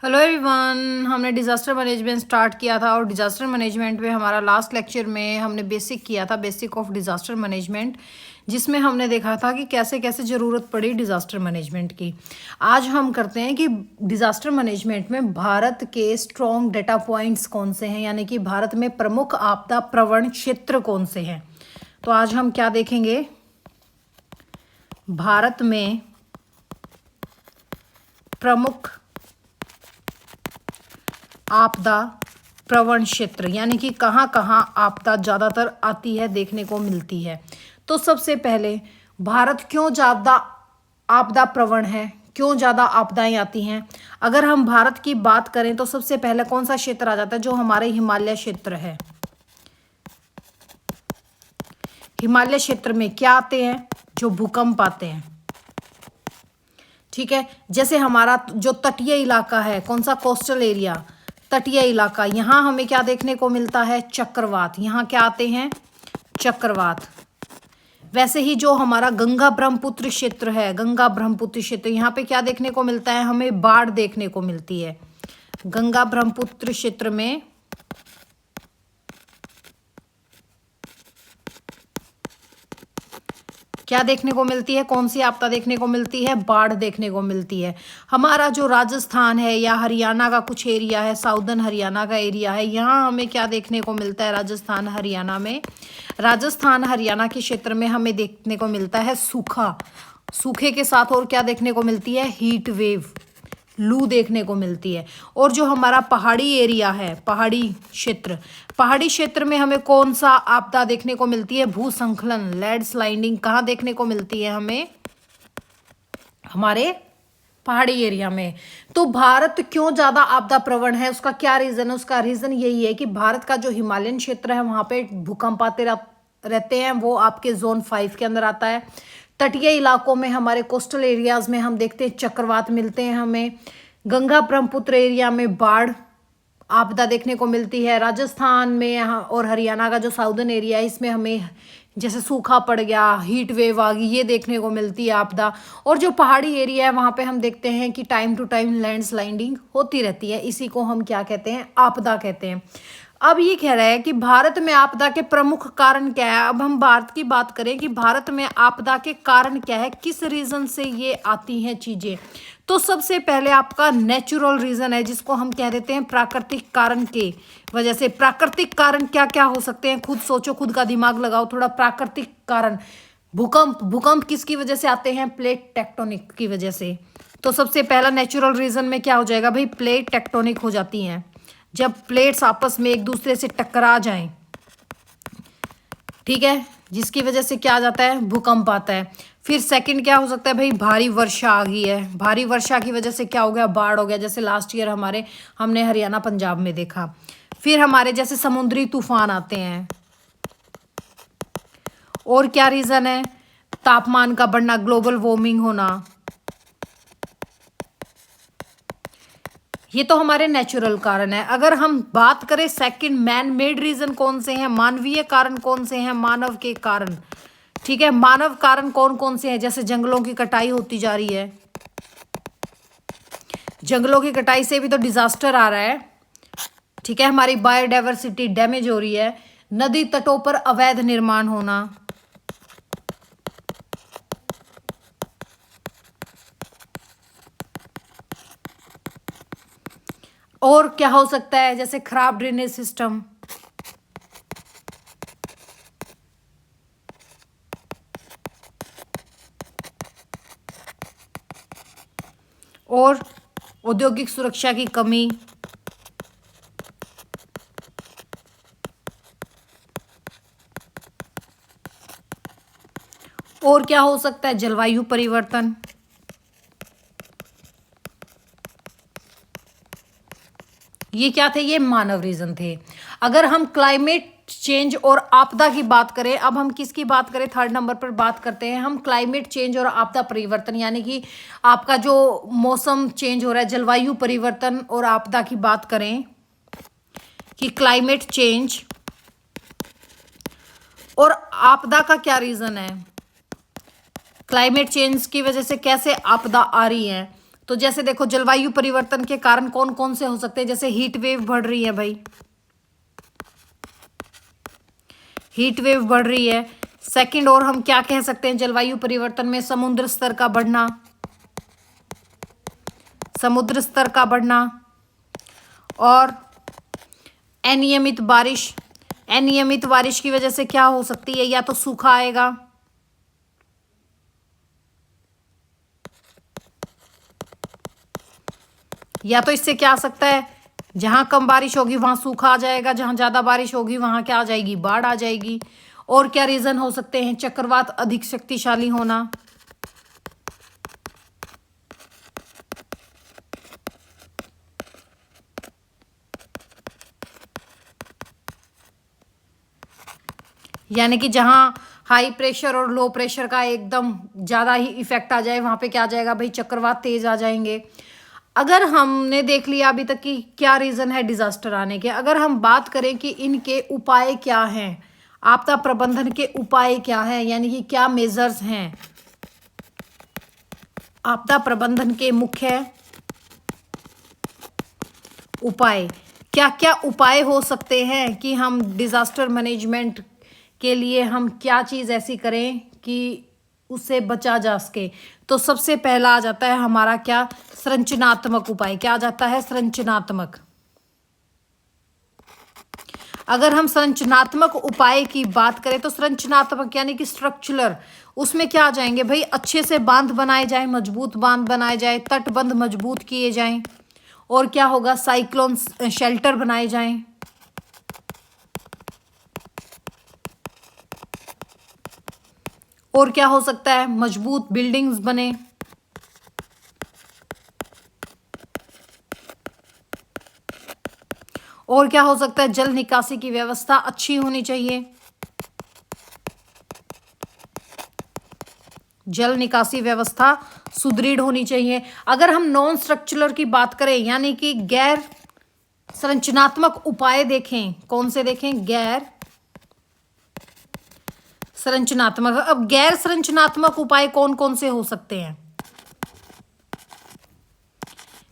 Hello everyone. हमने disaster management start किया था और डिज़ास्टर मैनेजमेंट में हमारा लास्ट लेक्चर में हमने बेसिक किया था, बेसिक ऑफ डिज़ास्टर मैनेजमेंट, जिसमें हमने देखा था कि कैसे कैसे ज़रूरत पड़ी डिज़ास्टर मैनेजमेंट की। आज हम करते हैं कि डिज़ास्टर मैनेजमेंट में भारत के स्ट्रॉन्ग डेटा पॉइंट्स कौन से हैं, यानी कि भारत में प्रमुख आपदा प्रवण क्षेत्र कौन से हैं। तो आज हम क्या देखेंगे, भारत में प्रमुख आपदा प्रवण क्षेत्र, यानी कि कहाँ कहाँ आपदा ज़्यादातर आती है, देखने को मिलती है। तो सबसे पहले भारत क्यों ज़्यादा आपदा प्रवण है, क्यों ज़्यादा आपदाएं आती हैं। अगर हम भारत की बात करें तो सबसे पहले कौन सा क्षेत्र आ जाता है, जो हमारे हिमालय क्षेत्र है। हिमालय क्षेत्र में क्या आते हैं, जो भूकंप आते हैं। ठीक है, जैसे हमारा जो तटीय इलाका है, कौन सा, कोस्टल एरिया, तटीय इलाका, यहाँ हमें क्या देखने को मिलता है, चक्रवात। यहाँ क्या आते हैं, चक्रवात। वैसे ही जो हमारा गंगा ब्रह्मपुत्र क्षेत्र है, गंगा ब्रह्मपुत्र क्षेत्र, यहाँ पे क्या देखने को मिलता है, हमें बाढ़ देखने को मिलती है। गंगा ब्रह्मपुत्र क्षेत्र में क्या देखने को मिलती है, कौन सी आपदा देखने को मिलती है, बाढ़ देखने को मिलती है। हमारा जो राजस्थान है या हरियाणा का कुछ एरिया है, साउदर्न हरियाणा का एरिया है, यहाँ हमें क्या देखने को मिलता है, राजस्थान हरियाणा में, राजस्थान हरियाणा के क्षेत्र में हमें देखने को मिलता है सूखा। सूखे के साथ और क्या देखने को मिलती है, हीट वेव, लू देखने को मिलती है। और जो हमारा पहाड़ी एरिया है, पहाड़ी क्षेत्र, पहाड़ी क्षेत्र में हमें कौन सा आपदा देखने को मिलती है, भूस्खलन, लैंडस्लाइडिंग, कहाँ देखने को मिलती है हमें, हमारे पहाड़ी एरिया में। तो भारत क्यों ज्यादा आपदा प्रवण है, उसका क्या रीजन है, उसका रीजन यही है कि भारत का जो हिमालयन क्षेत्र है वहां पे भूकंप आते रहते हैं, वो आपके जोन 5 के अंदर आता है। तटीय इलाकों में, हमारे कोस्टल एरियाज में हम देखते हैं चक्रवात मिलते हैं हमें। गंगा ब्रह्मपुत्र एरिया में बाढ़ आपदा देखने को मिलती है। राजस्थान में यहाँ और हरियाणा का जो साउदर्न एरिया है, इसमें हमें जैसे सूखा पड़ गया, हीट वेव आ गई, ये देखने को मिलती है आपदा। और जो पहाड़ी एरिया है वहाँ पे हम देखते हैं कि टाइम टू टाइम लैंडस्लाइडिंग होती रहती है। इसी को हम क्या कहते हैं, आपदा कहते हैं। अब ये कह रहा है कि भारत में आपदा के प्रमुख कारण क्या है। अब हम भारत की बात करें कि भारत में आपदा के कारण क्या है, किस रीजन से ये आती हैं चीजें। तो सबसे पहले आपका नेचुरल रीजन है, जिसको हम कह देते हैं प्राकृतिक कारण के वजह से। प्राकृतिक कारण क्या क्या हो सकते हैं, खुद सोचो, खुद का दिमाग लगाओ थोड़ा। प्राकृतिक कारण, भूकंप, भूकंप किसकी वजह से आते हैं, प्लेट टेक्टोनिक की वजह से। तो सबसे पहला नेचुरल रीजन में क्या हो जाएगा भाई, प्लेट टेक्टोनिक हो जाती हैं, जब प्लेट्स आपस में एक दूसरे से टकरा जाएं, ठीक है, जिसकी वजह से क्या आ जाता है, भूकंप आता है। फिर सेकंड क्या हो सकता है भाई, भारी वर्षा आ गई है, भारी वर्षा की वजह से क्या हो गया, बाढ़ हो गया, जैसे लास्ट ईयर हमने हरियाणा पंजाब में देखा। फिर हमारे जैसे समुद्री तूफान आते हैं। और क्या रीजन है, तापमान का बढ़ना, ग्लोबल वार्मिंग होना। ये तो हमारे नेचुरल कारण है। अगर हम बात करें सेकंड, मैन मेड रीजन कौन से हैं, मानवीय कारण कौन से हैं, मानव के कारण। ठीक है, मानव कारण कौन कौन से हैं, जैसे जंगलों की कटाई होती जा रही है, जंगलों की कटाई से भी तो डिजास्टर आ रहा है। ठीक है, हमारी बायोडाइवर्सिटी डैमेज हो रही है। नदी तटों पर अवैध निर्माण होना। और क्या हो सकता है, जैसे खराब ड्रेनेज सिस्टम। और औद्योगिक सुरक्षा की कमी। और क्या हो सकता है, जलवायु परिवर्तन। ये क्या थे, ये मानव रीजन थे। अगर हम क्लाइमेट चेंज और आपदा की बात करें, अब हम किसकी बात करें, थर्ड नंबर पर बात करते हैं हम क्लाइमेट चेंज और आपदा परिवर्तन, यानी कि आपका जो मौसम चेंज हो रहा है, जलवायु परिवर्तन और आपदा की बात करें कि क्लाइमेट चेंज और आपदा का क्या रीजन है, क्लाइमेट चेंज की वजह से कैसे आपदा आ रही है। तो जैसे देखो जलवायु परिवर्तन के कारण कौन कौन से हो सकते हैं, जैसे हीट वेव बढ़ रही है भाई, हीट वेव बढ़ रही है। सेकंड और हम क्या कह सकते हैं जलवायु परिवर्तन में, समुद्र स्तर का बढ़ना, समुद्र स्तर का बढ़ना, और अनियमित बारिश। अनियमित बारिश की वजह से क्या हो सकती है, या तो सूखा आएगा, या तो इससे क्या आ सकता है, जहां कम बारिश होगी वहां सूखा आ जाएगा, जहां ज्यादा बारिश होगी वहां क्या आ जाएगी, बाढ़ आ जाएगी। और क्या रीजन हो सकते हैं, चक्रवात अधिक शक्तिशाली होना, यानी कि जहां हाई प्रेशर और लो प्रेशर का एकदम ज्यादा ही इफेक्ट आ जाए वहां पे क्या आ जाएगा भाई, चक्रवात तेज आ जाएंगे। अगर हमने देख लिया अभी तक कि क्या रीजन है डिजास्टर आने के, अगर हम बात करें कि इनके उपाय क्या हैं, आपदा प्रबंधन के उपाय क्या हैं, यानी कि क्या मेजर्स हैं आपदा प्रबंधन के मुख्य उपाय, क्या क्या उपाय हो सकते हैं कि हम डिजास्टर मैनेजमेंट के लिए हम क्या चीज ऐसी करें कि उससे बचा जा सके। तो सबसे पहला आ जाता है हमारा क्या, संरचनात्मक उपाय। क्या आ जाता है, संरचनात्मक। अगर हम संरचनात्मक उपाय की बात करें तो संरचनात्मक यानी कि स्ट्रक्चरल, उसमें क्या आ जाएंगे भाई, अच्छे से बांध बनाए जाए, मजबूत बांध बनाए जाए, तटबंध मजबूत किए जाएं, और क्या होगा, साइक्लोन शेल्टर बनाए जाएं, और क्या हो सकता है, मजबूत बिल्डिंग्स बने, और क्या हो सकता है, जल निकासी की व्यवस्था अच्छी होनी चाहिए, जल निकासी व्यवस्था सुदृढ़ होनी चाहिए। अगर हम नॉन स्ट्रक्चरल की बात करें यानी कि गैर संरचनात्मक उपाय देखें, कौन से देखें, गैर संरचनात्मक। अब गैर संरचनात्मक उपाय कौन कौन से हो सकते हैं,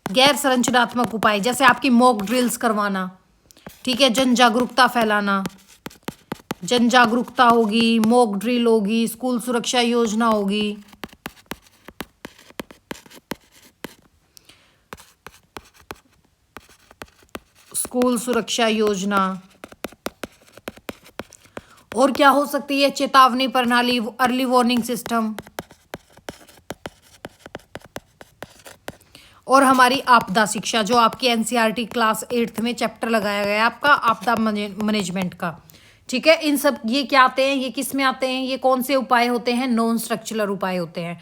गैर संरचनात्मक उपाय जैसे आपकी मॉक ड्रिल्स करवाना, ठीक है, जन जागरूकता फैलाना, जन जागरूकता होगी, मॉक ड्रिल होगी, स्कूल सुरक्षा योजना होगी, स्कूल सुरक्षा योजना, और क्या हो सकती है, चेतावनी प्रणाली, अर्ली वार्निंग सिस्टम, और हमारी आपदा शिक्षा जो आपकी एनसीईआरटी क्लास 8th में चैप्टर लगाया गया है आपका आपदा मैनेजमेंट का, ठीक है। इन सब ये क्या आते हैं, ये किस में आते हैं, ये कौन से उपाय होते हैं, नॉन स्ट्रक्चरल उपाय होते हैं।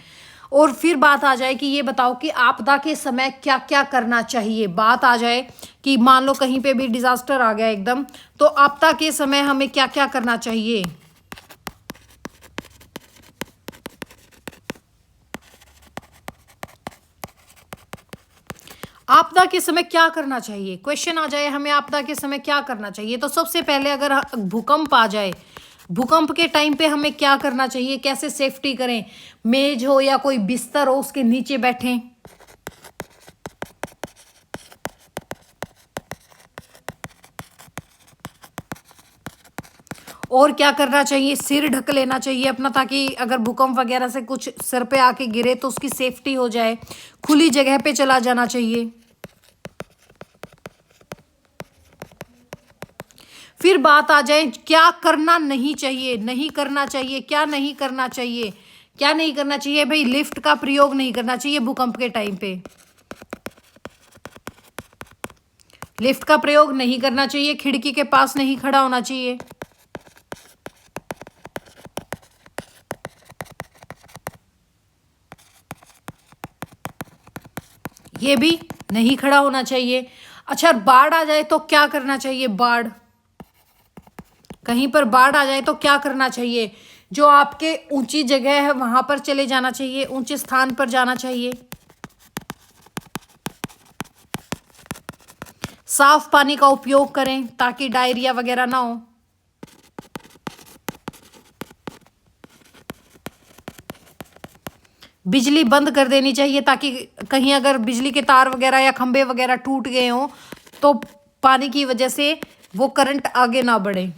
और फिर बात आ जाए कि ये बताओ कि आपदा के समय क्या क्या करना चाहिए। बात आ जाए कि मान लो कहीं पे भी डिजास्टर आ गया एकदम, तो आपदा के समय हमें क्या क्या करना चाहिए। आपदा के समय क्या करना चाहिए, क्वेश्चन आ जाए हमें आपदा के समय क्या करना चाहिए। तो सबसे पहले अगर भूकंप आ जाए, भूकंप के टाइम पे हमें क्या करना चाहिए, कैसे सेफ्टी करें, मेज हो या कोई बिस्तर हो उसके नीचे बैठें, और क्या करना चाहिए, सिर ढक लेना चाहिए अपना, ताकि अगर भूकंप वगैरह से कुछ सिर पे आके गिरे तो उसकी सेफ्टी हो जाए, खुली जगह पे चला जाना चाहिए। फिर बात आ जाए क्या करना नहीं चाहिए, नहीं करना चाहिए, क्या नहीं करना चाहिए, क्या नहीं करना चाहिए भाई, लिफ्ट का प्रयोग नहीं करना चाहिए भूकंप के टाइम पे, लिफ्ट का प्रयोग नहीं करना चाहिए, खिड़की के पास नहीं खड़ा होना चाहिए, ये भी नहीं खड़ा होना चाहिए। अच्छा, बाढ़ आ जाए तो क्या करना चाहिए, बाढ़, कहीं पर बाढ़ आ जाए तो क्या करना चाहिए, जो आपके ऊंची जगह है वहां पर चले जाना चाहिए, ऊंचे स्थान पर जाना चाहिए, साफ पानी का उपयोग करें ताकि डायरिया वगैरह ना हो, बिजली बंद कर देनी चाहिए ताकि कहीं अगर बिजली के तार वगैरह या खंभे वगैरह टूट गए हों तो पानी की वजह से वो करंट आगे ना बढ़े,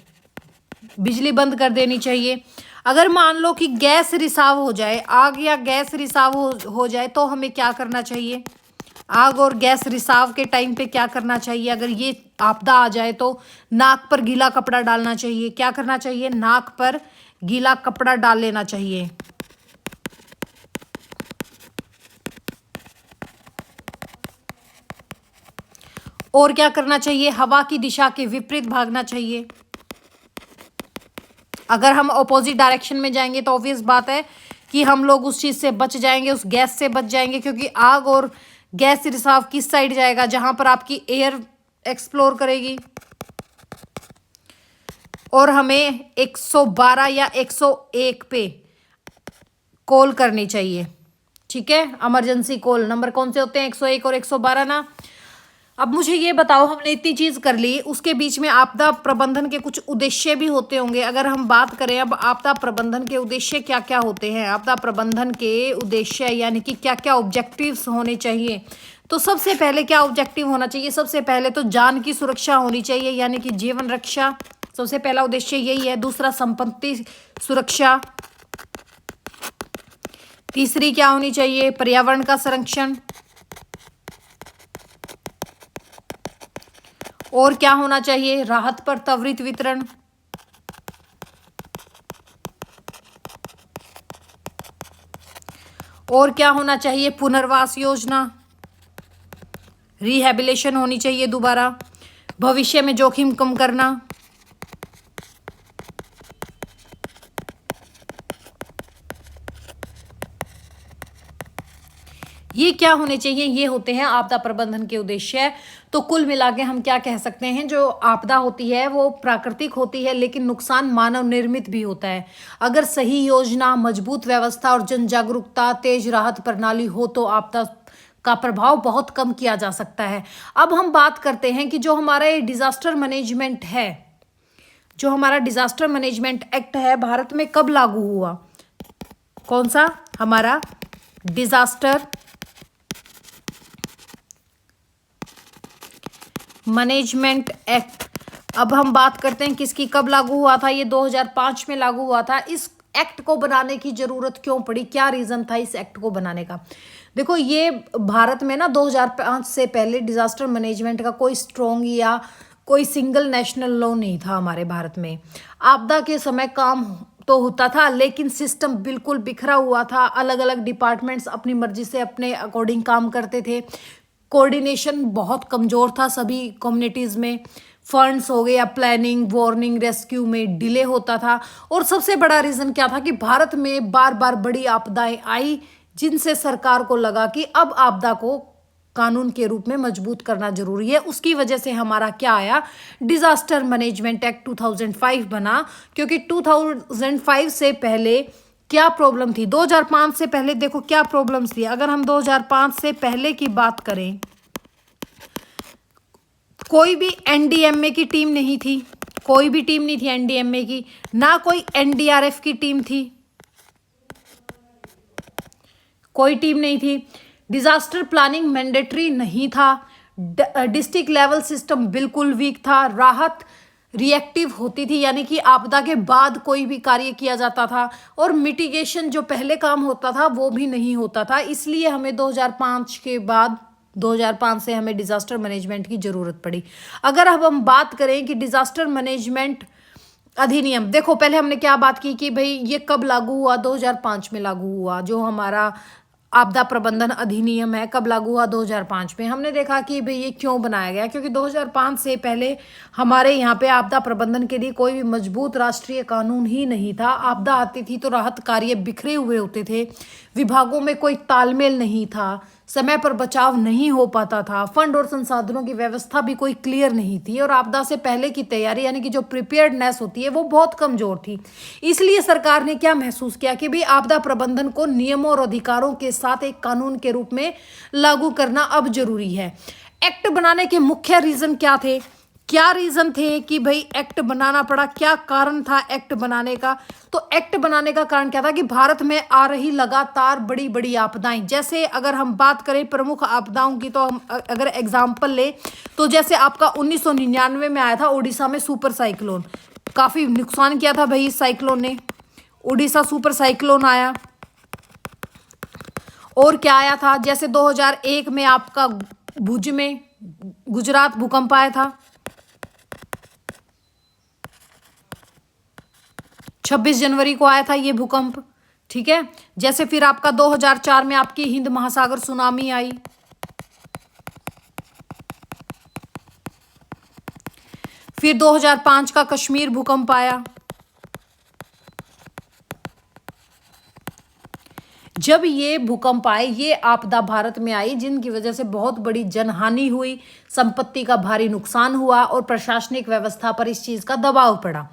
बिजली बंद कर देनी चाहिए। अगर मान लो कि गैस रिसाव हो जाए, आग या गैस रिसाव हो जाए तो हमें क्या करना चाहिए? आग और गैस रिसाव के टाइम पे क्या करना चाहिए? अगर ये आपदा आ जाए तो नाक पर गीला कपड़ा डालना चाहिए। क्या करना चाहिए? नाक पर गीला कपड़ा डाल लेना चाहिए। और क्या करना चाहिए? हवा की दिशा के विपरीत भागना चाहिए। अगर हम ऑपोजिट डायरेक्शन में जाएंगे तो ऑब्वियस बात है कि हम लोग उस चीज से बच जाएंगे, उस गैस से बच जाएंगे, क्योंकि आग और गैस रिसाव किस साइड जाएगा? जहां पर आपकी एयर एक्सप्लोर करेगी। और हमें 112 या 101 पे कॉल करनी चाहिए, ठीक है? इमरजेंसी कॉल नंबर कौन से होते हैं? 101 और 112 ना। अब मुझे ये बताओ, हमने इतनी चीज कर ली, उसके बीच में आपदा प्रबंधन के कुछ उद्देश्य भी होते होंगे। अगर हम बात करें अब आपदा प्रबंधन के उद्देश्य क्या क्या होते हैं, आपदा प्रबंधन के उद्देश्य यानी कि क्या क्या ऑब्जेक्टिव्स होने चाहिए, तो सबसे पहले क्या ऑब्जेक्टिव होना चाहिए? सबसे पहले तो जान की सुरक्षा होनी चाहिए, यानी कि जीवन रक्षा, सबसे पहला उद्देश्य यही है। दूसरा संपत्ति सुरक्षा। तीसरी क्या होनी चाहिए? पर्यावरण का संरक्षण। और क्या होना चाहिए? राहत पर त्वरित वितरण। और क्या होना चाहिए? पुनर्वास योजना, रिहैबिलिटेशन होनी चाहिए दोबारा। भविष्य में जोखिम कम करना। ये क्या होने चाहिए? ये होते हैं आपदा प्रबंधन के उद्देश्य। तो कुल मिला के हम क्या कह सकते हैं, जो आपदा होती है वो प्राकृतिक होती है, लेकिन नुकसान मानव निर्मित भी होता है। अगर सही योजना, मजबूत व्यवस्था और जन जागरूकता, तेज राहत प्रणाली हो तो आपदा का प्रभाव बहुत कम किया जा सकता है। अब हम बात करते हैं कि जो हमारा ये डिजास्टर मैनेजमेंट है, जो हमारा डिजास्टर मैनेजमेंट एक्ट है, भारत में कब लागू हुआ? कौन सा? हमारा डिजास्टर मैनेजमेंट एक्ट। अब हम बात करते हैं किसकी, कब लागू हुआ था? ये 2005 में लागू हुआ था। इस एक्ट को बनाने की जरूरत क्यों पड़ी? क्या रीजन था इस एक्ट को बनाने का? देखो, ये भारत में ना 2005 से पहले डिजास्टर मैनेजमेंट का कोई स्ट्रॉन्ग या कोई सिंगल नेशनल लॉ नहीं था हमारे भारत में। आपदा के समय काम तो होता था, लेकिन सिस्टम बिल्कुल बिखरा हुआ था। अलग अलग डिपार्टमेंट्स अपनी मर्जी से अपने अकॉर्डिंग काम करते थे। कोऑर्डिनेशन बहुत कमज़ोर था सभी कम्युनिटीज़ में। फंड्स हो गए या प्लानिंग, वार्निंग, रेस्क्यू में डिले होता था। और सबसे बड़ा रीज़न क्या था कि भारत में बार बार बड़ी आपदाएं आई, जिनसे सरकार को लगा कि अब आपदा को कानून के रूप में मजबूत करना जरूरी है। उसकी वजह से हमारा क्या आया? डिजास्टर मैनेजमेंट एक्ट 2005 बना। क्योंकि 2005 से पहले क्या प्रॉब्लम थी? 2005 से पहले देखो क्या प्रॉब्लम्स थी। अगर हम 2005 से पहले की बात करें, कोई भी एनडीएमए की टीम नहीं थी, कोई भी टीम नहीं थी एनडीएमए की, ना कोई एनडीआरएफ की टीम थी, कोई टीम नहीं थी। डिजास्टर प्लानिंग मैंडेटरी नहीं था। डिस्ट्रिक्ट लेवल सिस्टम बिल्कुल वीक था। राहत रिएक्टिव होती थी, यानी कि आपदा के बाद कोई भी कार्य किया जाता था। और मिटिगेशन जो पहले काम होता था वो भी नहीं होता था। इसलिए हमें 2005 के बाद 2005 से हमें डिजास्टर मैनेजमेंट की जरूरत पड़ी। अगर अब हम बात करें कि डिजास्टर मैनेजमेंट अधिनियम, देखो पहले हमने क्या बात की कि भाई ये कब लागू हुआ? 2005 में लागू हुआ। जो हमारा आपदा प्रबंधन अधिनियम है, कब लागू हुआ? 2005 में। हमने देखा कि भाई ये क्यों बनाया गया, क्योंकि 2005 से पहले हमारे यहाँ पे आपदा प्रबंधन के लिए कोई भी मजबूत राष्ट्रीय कानून ही नहीं था। आपदा आती थी तो राहत कार्य बिखरे हुए होते थे, विभागों में कोई तालमेल नहीं था, समय पर बचाव नहीं हो पाता था, फंड और संसाधनों की व्यवस्था भी कोई क्लियर नहीं थी, और आपदा से पहले की तैयारी यानी कि जो प्रिपेयर्डनेस होती है वो बहुत कमजोर थी। इसलिए सरकार ने क्या महसूस किया कि भाई आपदा प्रबंधन को नियमों और अधिकारों के साथ एक कानून के रूप में लागू करना अब जरूरी है। एक्ट बनाने के मुख्य रीजन क्या थे? क्या रीजन थे कि भाई एक्ट बनाना पड़ा, क्या कारण था एक्ट बनाने का? तो एक्ट बनाने का कारण क्या था कि भारत में आ रही लगातार बड़ी बड़ी आपदाएं, जैसे अगर हम बात करें प्रमुख आपदाओं की, तो हम अगर एग्जाम्पल ले तो जैसे आपका 1999 में आया था उड़ीसा में सुपर साइक्लोन, काफी नुकसान किया था भाई इस साइक्लोन ने, उड़ीसा सुपर साइक्लोन आया। और क्या आया था, जैसे 2001 में आपका भुज में गुजरात भूकंप आया था, 26 जनवरी को आया था ये भूकंप, ठीक है। जैसे फिर आपका 2004 में आपकी हिंद महासागर सुनामी आई, फिर 2005 का कश्मीर भूकंप आया। जब ये भूकंप आए, ये आपदा भारत में आई जिनकी वजह से बहुत बड़ी जनहानि हुई, संपत्ति का भारी नुकसान हुआ और प्रशासनिक व्यवस्था पर इस चीज का दबाव पड़ा।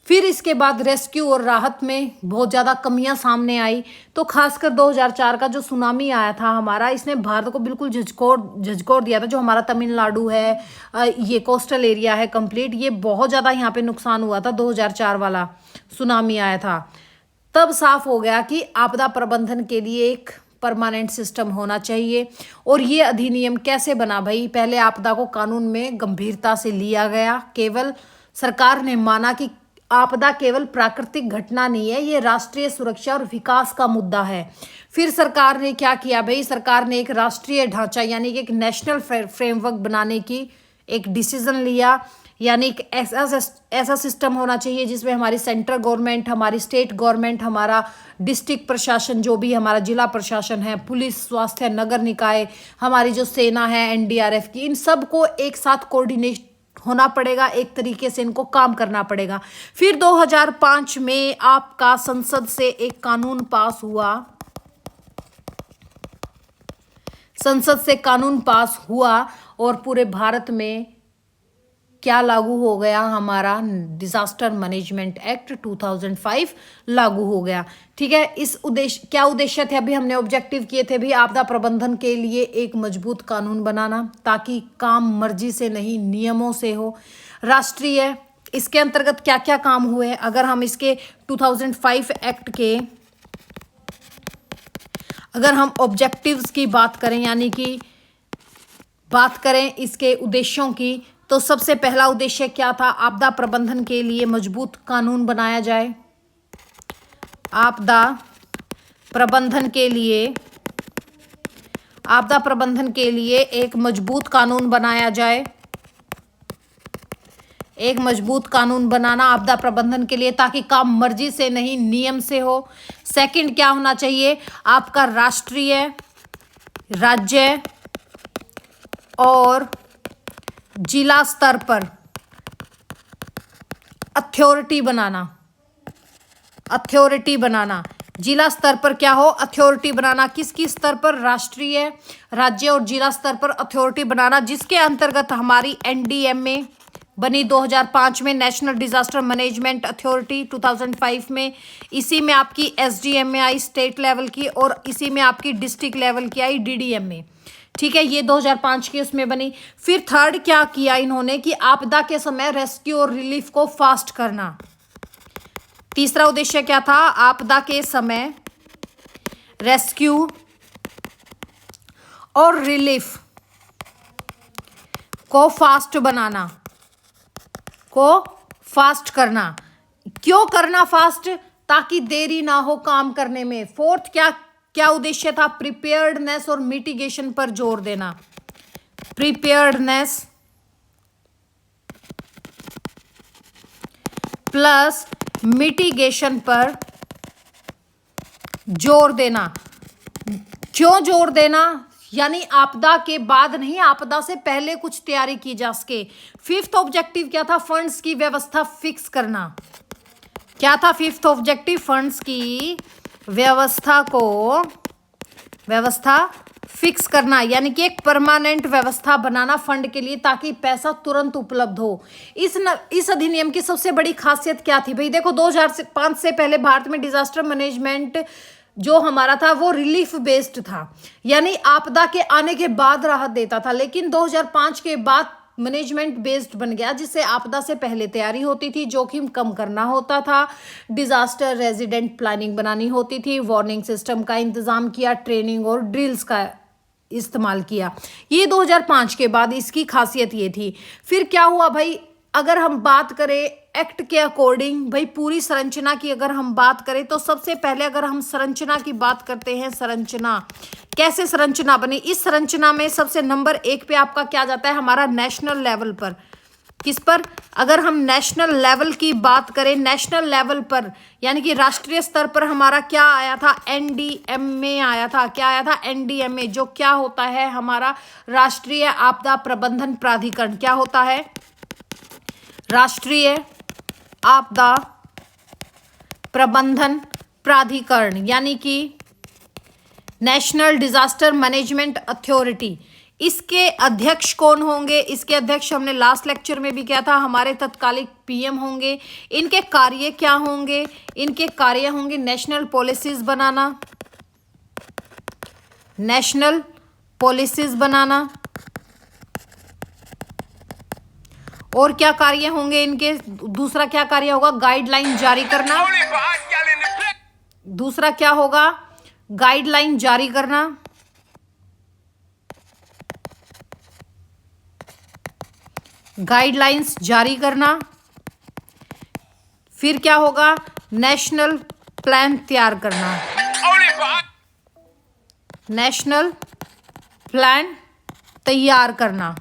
फिर इसके बाद रेस्क्यू और राहत में बहुत ज़्यादा कमियां सामने आई। तो खासकर 2004 का जो सुनामी आया था हमारा, इसने भारत को बिल्कुल झकझोर दिया था। जो हमारा तमिलनाडु है, ये कोस्टल एरिया है कंप्लीट, ये बहुत ज़्यादा यहाँ पे नुकसान हुआ था। 2004 वाला सुनामी आया था, तब साफ हो गया कि आपदा प्रबंधन के लिए एक परमानेंट सिस्टम होना चाहिए। और ये अधिनियम कैसे बना भाई? पहले आपदा को कानून में गंभीरता से लिया गया, केवल सरकार ने माना कि आपदा केवल प्राकृतिक घटना नहीं है, ये राष्ट्रीय सुरक्षा और विकास का मुद्दा है। फिर सरकार ने क्या किया भाई? सरकार ने एक राष्ट्रीय ढांचा यानी कि एक नेशनल फ्रेमवर्क बनाने की एक डिसीजन लिया, यानी एक ऐसा सिस्टम होना चाहिए जिसमें हमारी सेंट्रल गवर्नमेंट, हमारी स्टेट गवर्नमेंट, हमारा डिस्ट्रिक्ट प्रशासन, जो भी हमारा जिला प्रशासन है, पुलिस, स्वास्थ्य, नगर निकाय, हमारी जो सेना है एनडीआरएफ की, इन सब को एक साथ कोऑर्डिनेट होना पड़ेगा, एक तरीके से इनको काम करना पड़ेगा। फिर 2005 में आपका संसद से एक कानून पास हुआ, संसद से कानून पास हुआ और पूरे भारत में क्या लागू हो गया? हमारा डिजास्टर मैनेजमेंट एक्ट 2005 लागू हो गया, ठीक है। इस उद्देश्य, क्या उद्देश्य थे? अभी हमने ऑब्जेक्टिव किए थे भी आपदा प्रबंधन के लिए एक मजबूत कानून बनाना, ताकि काम मर्जी से नहीं नियमों से हो, राष्ट्रीय। इसके अंतर्गत क्या क्या काम हुए? अगर हम इसके 2005 एक्ट के अगर हम ऑब्जेक्टिव्स की बात करें, यानी कि बात करें इसके उद्देश्यों की, तो सबसे पहला उद्देश्य क्या था? आपदा प्रबंधन के लिए मजबूत कानून बनाया जाए। आपदा प्रबंधन के लिए, आपदा प्रबंधन के लिए एक मजबूत कानून बनाया जाए, एक मजबूत कानून बनाना आपदा प्रबंधन के लिए, ताकि काम मर्जी से नहीं नियम से हो। सेकंड क्या होना चाहिए? आपका राष्ट्रीय, राज्य और जिला स्तर पर अथॉरिटी बनाना, अथॉरिटी बनाना। जिला स्तर पर क्या हो? अथॉरिटी बनाना। किसकी स्तर पर? राष्ट्रीय, राज्य और जिला स्तर पर अथॉरिटी बनाना, जिसके अंतर्गत हमारी एनडीएमए बनी 2005 में, नेशनल डिजास्टर मैनेजमेंट अथॉरिटी 2005 में। इसी में आपकी एसडीएमए आई स्टेट लेवल की, और इसी में आपकी डिस्ट्रिक्ट लेवल की आई डीडीएमए, ठीक है। ये 2005 की उसमें बनी। फिर थर्ड क्या किया इन्होंने कि आपदा के समय रेस्क्यू और रिलीफ को फास्ट करना। तीसरा उद्देश्य क्या था? आपदा के समय रेस्क्यू और रिलीफ को फास्ट बनाना, को फास्ट करना। क्यों करना फास्ट? ताकि देरी ना हो काम करने में। फोर्थ क्या उद्देश्य था? प्रिपेयर्डनेस और मिटिगेशन पर जोर देना। प्रिपेयर्डनेस प्लस मिटिगेशन पर जोर देना। क्यों जोर देना? यानी आपदा के बाद नहीं, आपदा से पहले कुछ तैयारी की जा सके। फिफ्थ ऑब्जेक्टिव क्या था? फंड्स की व्यवस्था फिक्स करना। क्या था फिफ्थ ऑब्जेक्टिव? फंड्स की व्यवस्था फिक्स करना, यानी कि एक परमानेंट व्यवस्था बनाना फंड के लिए, ताकि पैसा तुरंत उपलब्ध हो। इस अधिनियम की सबसे बड़ी खासियत क्या थी भाई? देखो 2005 से पहले भारत में डिजास्टर मैनेजमेंट जो हमारा था वो रिलीफ बेस्ड था, यानी आपदा के आने के बाद राहत देता था। लेकिन 2005 के बाद मैनेजमेंट बेस्ड बन गया, जिससे आपदा से पहले तैयारी होती थी, जोखिम कम करना होता था, डिजास्टर रेजिडेंट प्लानिंग बनानी होती थी, वार्निंग सिस्टम का इंतजाम किया, ट्रेनिंग और ड्रिल्स का इस्तेमाल किया। ये 2005 के बाद इसकी खासियत ये थी। फिर क्या हुआ भाई, अगर हम बात करें एक्ट के अकॉर्डिंग, भाई पूरी संरचना की अगर हम बात करें तो सबसे पहले अगर हम संरचना की बात करते हैं, संरचना कैसे संरचना बनी, इस संरचना में सबसे नंबर 1 पे आपका क्या जाता है, हमारा नेशनल लेवल पर। किस पर, अगर हम नेशनल लेवल की बात करें, नेशनल लेवल पर यानी कि राष्ट्रीय स्तर पर हमारा क्या आया था, एनडीएमए आया था। क्या आया था, एनडीएमए, जो क्या होता है हमारा राष्ट्रीय आपदा प्रबंधन प्राधिकरण। क्या होता है, राष्ट्रीय आपदा प्रबंधन प्राधिकरण, यानी कि नेशनल डिजास्टर मैनेजमेंट अथॉरिटी। इसके अध्यक्ष कौन होंगे, इसके अध्यक्ष हमने लास्ट लेक्चर में भी किया था, हमारे तत्कालिक पीएम होंगे। इनके कार्य क्या होंगे, इनके कार्य होंगे नेशनल पॉलिसीज बनाना, नेशनल पॉलिसीज बनाना। और क्या कार्य होंगे इनके, दूसरा क्या कार्य होगा, गाइडलाइन जारी करना। दूसरा क्या होगा, गाइडलाइन जारी करना। गाइडलाइंस जारी करना। फिर क्या होगा, नेशनल प्लान तैयार करना। नेशनल प्लान तैयार करना।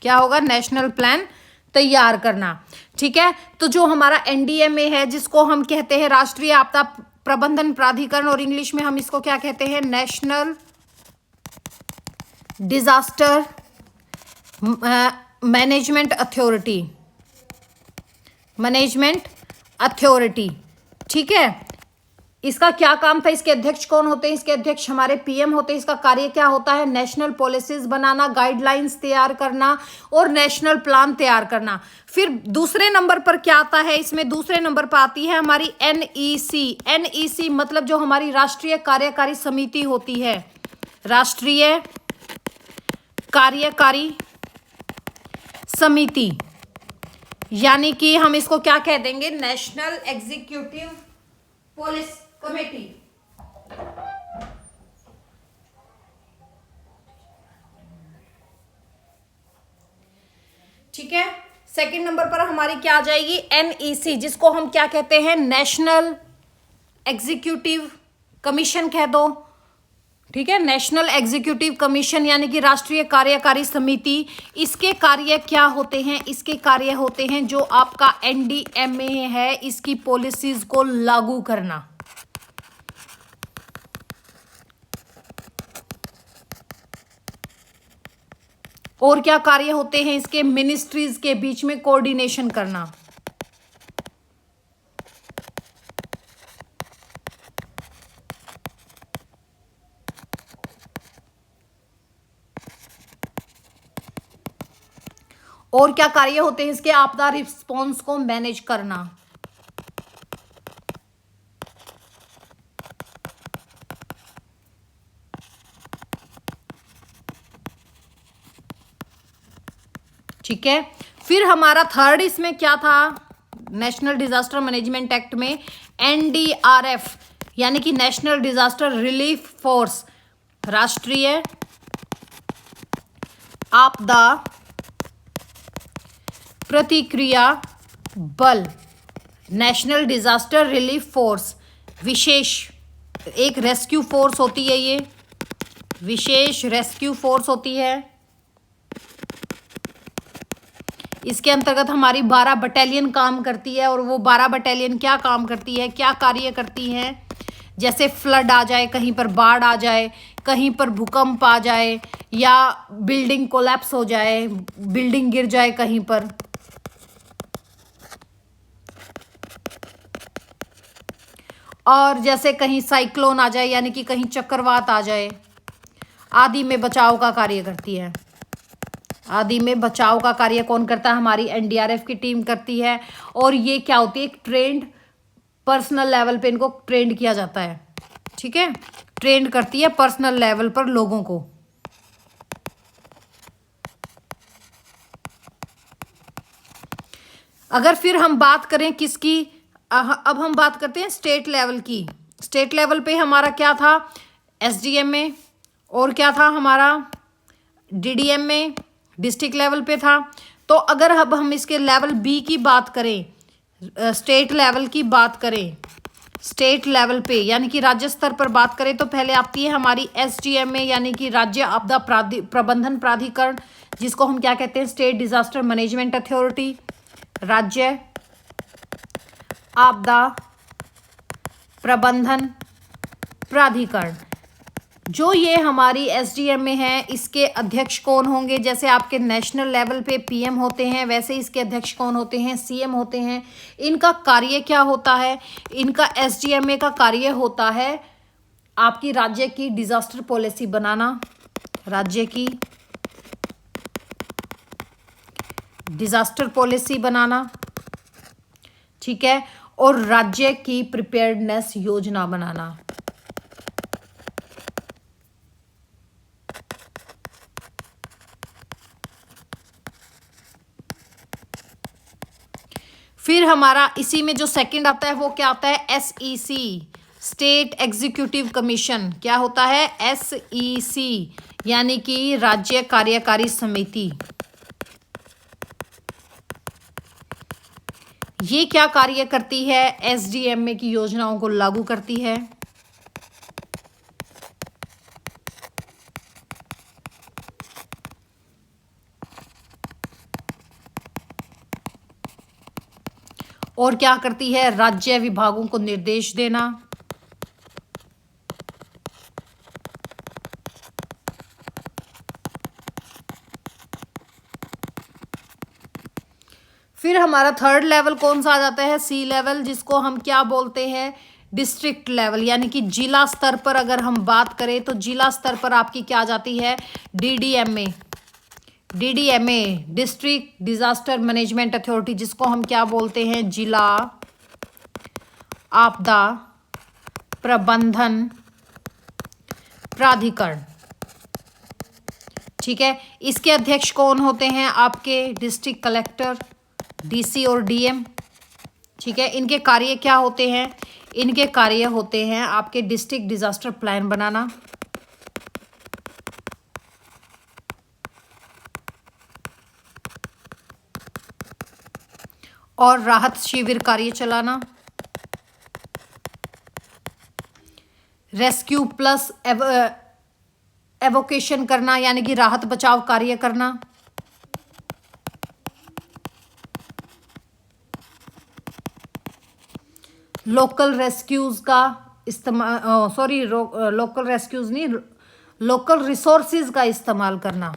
क्या होगा, नेशनल प्लान तैयार करना। ठीक है, तो जो हमारा एनडीएमए है, जिसको हम कहते हैं राष्ट्रीय आपदा प्रबंधन प्राधिकरण, और इंग्लिश में हम इसको क्या कहते हैं, national disaster management authority, management authority. ठीक है, इसका क्या काम था, इसके अध्यक्ष कौन होते हैं, इसके अध्यक्ष हमारे पीएम होते हैं। इसका कार्य क्या होता है, नेशनल पॉलिसीज बनाना, गाइडलाइंस तैयार करना और नेशनल प्लान तैयार करना। फिर दूसरे नंबर पर क्या आता है, इसमें दूसरे नंबर पर आती है हमारी एनईसी। एनईसी मतलब जो हमारी राष्ट्रीय कार्यकारी समिति होती है, राष्ट्रीय कार्यकारी समिति, यानी कि हम इसको क्या कह देंगे, नेशनल एग्जीक्यूटिव पुलिस कमेटी। ठीक है, सेकंड नंबर पर हमारी क्या आ जाएगी, एनईसी, जिसको हम क्या कहते हैं, नेशनल एग्जीक्यूटिव कमीशन कह दो। ठीक है, नेशनल एग्जीक्यूटिव कमीशन यानी कि राष्ट्रीय कार्यकारी समिति। इसके कार्य क्या होते हैं, इसके कार्य होते हैं जो आपका एनडीएमए है, इसकी पॉलिसीज को लागू करना। और क्या कार्य होते हैं इसके, मिनिस्ट्रीज के बीच में कोऑर्डिनेशन करना। और क्या कार्य होते हैं इसके, आपदा रिस्पॉन्स को मैनेज करना। ठीक है, फिर हमारा थर्ड इसमें क्या था, नेशनल डिजास्टर मैनेजमेंट एक्ट में एनडीआरएफ यानी कि नेशनल डिजास्टर रिलीफ फोर्स, राष्ट्रीय आपदा प्रतिक्रिया बल, नेशनल डिजास्टर रिलीफ फोर्स, विशेष एक रेस्क्यू फोर्स होती है, ये विशेष रेस्क्यू फोर्स होती है। इसके अंतर्गत हमारी 12 बटालियन काम करती है, और वो 12 बटालियन क्या काम करती है, क्या कार्य करती हैं, जैसे फ्लड आ जाए, कहीं पर बाढ़ आ जाए, कहीं पर भूकंप आ जाए, या बिल्डिंग कोलैप्स हो जाए, बिल्डिंग गिर जाए कहीं पर, और जैसे कहीं साइक्लोन आ जाए यानी कि कहीं चक्रवात आ जाए, आदि में बचाव का कार्य करती है। आदि में बचाव का कार्य कौन करता है, हमारी एनडीआरएफ की टीम करती है। और ये क्या होती है, एक ट्रेंड पर्सनल लेवल पे इनको ट्रेंड किया जाता है। ठीक है, ट्रेंड करती है पर्सनल लेवल पर लोगों को। अगर फिर हम बात करें किसकी, अब हम बात करते हैं स्टेट लेवल की। स्टेट लेवल पे हमारा क्या था, एसडीएम में, और क्या था हमारा डीडीएम में, डिस्ट्रिक्ट लेवल पे था। तो अगर अब हम इसके लेवल बी की बात करें, स्टेट लेवल की बात करें, स्टेट लेवल पे यानी कि राज्य स्तर पर बात करें, तो पहले आती है हमारी एसडीएम में, यानी कि राज्य आपदा प्रबंधन प्राधिकरण, जिसको हम क्या कहते हैं, स्टेट डिजास्टर मैनेजमेंट अथॉरिटी, राज्य आपदा प्रबंधन प्राधिकरण। जो ये हमारी एसडीएम में है, इसके अध्यक्ष कौन होंगे, जैसे आपके नेशनल लेवल पे पीएम होते हैं, वैसे इसके अध्यक्ष कौन होते हैं, सीएम होते हैं। इनका कार्य क्या होता है, इनका एसडीएमए का कार्य होता है आपकी राज्य की डिजास्टर पॉलिसी बनाना, राज्य की डिजास्टर पॉलिसी बनाना, ठीक है, और राज्य की प्रिपेयर्डनेस योजना बनाना। फिर हमारा इसी में जो सेकंड आता है वो क्या आता है, एसईसी, स्टेट एग्जीक्यूटिव कमीशन। क्या होता है, एसईसी यानी कि राज्य कार्यकारी समिति। ये क्या कार्य करती है, एसडीएमए की योजनाओं को लागू करती है। और क्या करती है, राज्य विभागों को निर्देश देना। फिर हमारा थर्ड लेवल कौन सा आ जाता है, सी लेवल, जिसको हम क्या बोलते हैं, डिस्ट्रिक्ट लेवल, यानी कि जिला स्तर पर अगर हम बात करें तो जिला स्तर पर आपकी क्या आ जाती है, DDMA, DDMA district disaster management authority, जिसको हम क्या बोलते हैं, जिला आपदा प्रबंधन प्राधिकरण। ठीक है, इसके अध्यक्ष कौन होते हैं, आपके डिस्ट्रिक्ट कलेक्टर, डीसी और डीएम। ठीक है, इनके कार्य क्या होते हैं, इनके कार्य होते हैं आपके डिस्ट्रिक्ट डिजास्टर प्लान बनाना, और राहत शिविर कार्य चलाना, रेस्क्यू प्लस एवोकेशन करना, यानी कि राहत बचाव कार्य करना, लोकल रेस्क्यूज का इस्तेमाल, सॉरी लोकल रेस्क्यूज नहीं, लोकल रिसोर्सेज का इस्तेमाल करना।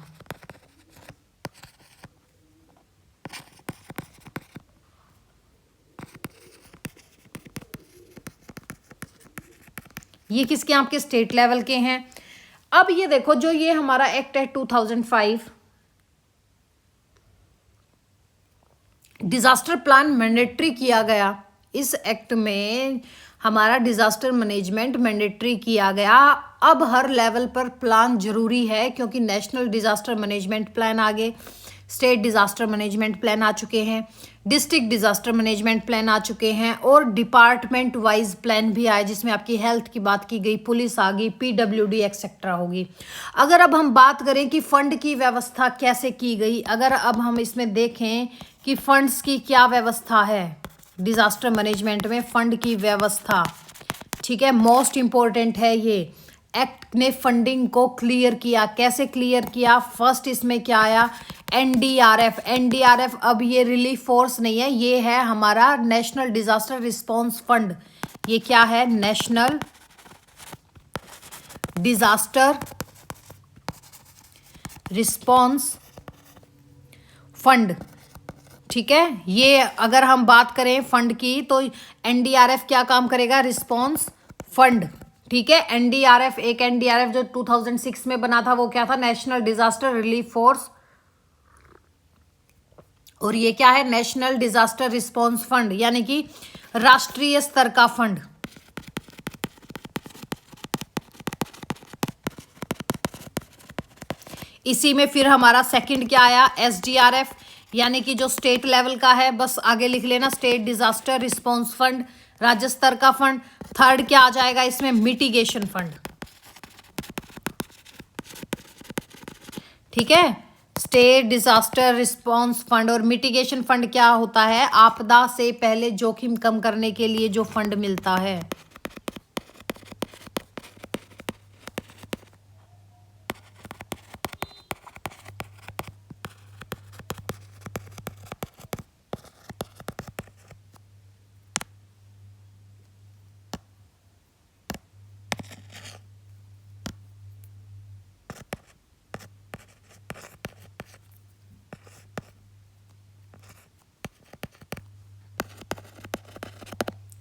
ये किसके, आपके स्टेट लेवल के हैं। अब ये देखो, जो ये हमारा एक्ट है 2005, डिजास्टर प्लान मैंडेटरी किया गया। इस एक्ट में हमारा डिजास्टर मैनेजमेंट मैंडेटरी किया गया। अब हर लेवल पर प्लान जरूरी है, क्योंकि नेशनल डिजास्टर मैनेजमेंट प्लान आ गए, स्टेट डिजास्टर मैनेजमेंट प्लान आ चुके हैं, डिस्ट्रिक्ट डिजास्टर मैनेजमेंट प्लान आ चुके हैं, और डिपार्टमेंट वाइज प्लान भी आए, जिसमें आपकी हेल्थ की बात की गई, पुलिस आ गई, पीडब्ल्यूडी एक्सेट्रा होगी। अगर अब हम बात करें कि फंड की व्यवस्था कैसे की गई, अगर अब हम इसमें देखें कि फंड्स की क्या व्यवस्था है डिजास्टर मैनेजमेंट में, फंड की व्यवस्था, ठीक है, मोस्ट इंपॉर्टेंट है ये। एक्ट ने फंडिंग को क्लियर किया, कैसे क्लियर किया, फर्स्ट इसमें क्या आया, एनडीआरएफ। एनडीआरएफ अब ये रिलीफ फोर्स नहीं है, ये है हमारा नेशनल डिजास्टर रिस्पांस फंड। ये क्या है, नेशनल डिजास्टर रिस्पांस फंड। ठीक है, ये अगर हम बात करें फंड की, तो एनडीआरएफ क्या काम करेगा, रिस्पांस फंड। ठीक है, एनडीआरएफ, एक एनडीआरएफ जो 2006 में बना था, वो क्या था, नेशनल डिजास्टर रिलीफ फोर्स, और ये क्या है, नेशनल डिजास्टर रिस्पांस फंड, यानी कि राष्ट्रीय स्तर का फंड। इसी में फिर हमारा सेकंड क्या आया, एसडीआरएफ। यानी कि जो स्टेट लेवल का है, बस आगे लिख लेना स्टेट डिजास्टर रिस्पॉन्स फंड, राज्य स्तर का फंड। थर्ड क्या आ जाएगा इसमें, मिटिगेशन फंड। ठीक है, स्टेट डिजास्टर रिस्पॉन्स फंड और मिटिगेशन फंड क्या होता है, आपदा से पहले जोखिम कम करने के लिए जो फंड मिलता है।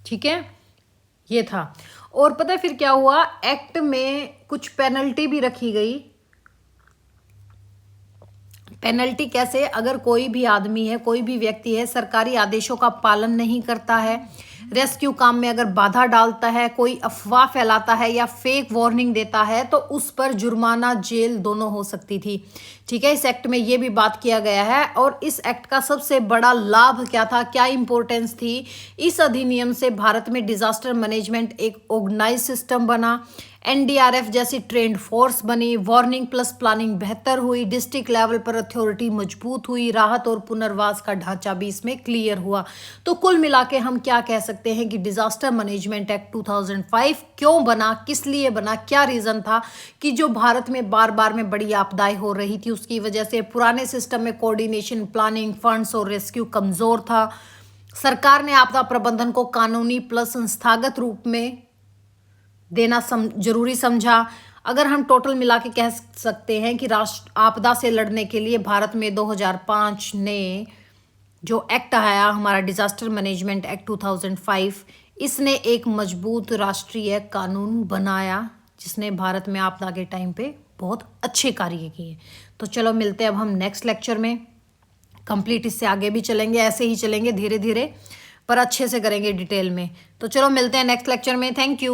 ठीक है, ये था। और पता है फिर क्या हुआ, एक्ट में कुछ पेनल्टी भी रखी गई। पेनल्टी कैसे, अगर कोई भी आदमी है, कोई भी व्यक्ति है, सरकारी आदेशों का पालन नहीं करता है, रेस्क्यू काम में अगर बाधा डालता है, कोई अफवाह फैलाता है या फेक वार्निंग देता है, तो उस पर जुर्माना, जेल दोनों हो सकती थी। ठीक है, इस एक्ट में ये भी बात किया गया है। और इस एक्ट का सबसे बड़ा लाभ क्या था, क्या इंपॉर्टेंस थी, इस अधिनियम से भारत में डिजास्टर मैनेजमेंट एक ऑर्गेनाइज सिस्टम बना, एनडीआरएफ जैसी ट्रेंड फोर्स बनी, वार्निंग प्लस प्लानिंग बेहतर हुई, डिस्ट्रिक्ट लेवल पर अथॉरिटी मजबूत हुई, राहत और पुनर्वास का ढांचा भी इसमें क्लियर हुआ। तो कुल मिला के हम क्या कह सकते हैं कि डिजास्टर मैनेजमेंट एक्ट 2005 क्यों बना, किस लिए बना, क्या रीजन था कि जो भारत में बार बार में बड़ी आपदाएं हो रही थी, उसकी वजह से पुराने सिस्टम में कोऑर्डिनेशन, प्लानिंग, फंड्स और रेस्क्यू कमजोर था। सरकार ने आपदा प्रबंधन को कानूनी प्लस संस्थागत रूप में देना जरूरी समझा। अगर हम टोटल मिला के कह सकते हैं कि राष्ट्र आपदा से लड़ने के लिए भारत में 2005 ने जो एक्ट आया, हमारा डिजास्टर मैनेजमेंट एक्ट 2005, इसने एक मजबूत राष्ट्रीय कानून बनाया जिसने भारत में आपदा के टाइम पे बहुत अच्छे कार्य किए। तो चलो मिलते हैं अब हम नेक्स्ट लेक्चर में, कंप्लीट इससे आगे भी चलेंगे, ऐसे ही चलेंगे धीरे धीरे, पर अच्छे से करेंगे डिटेल में। तो चलो मिलते हैं नेक्स्ट लेक्चर में। Thank you.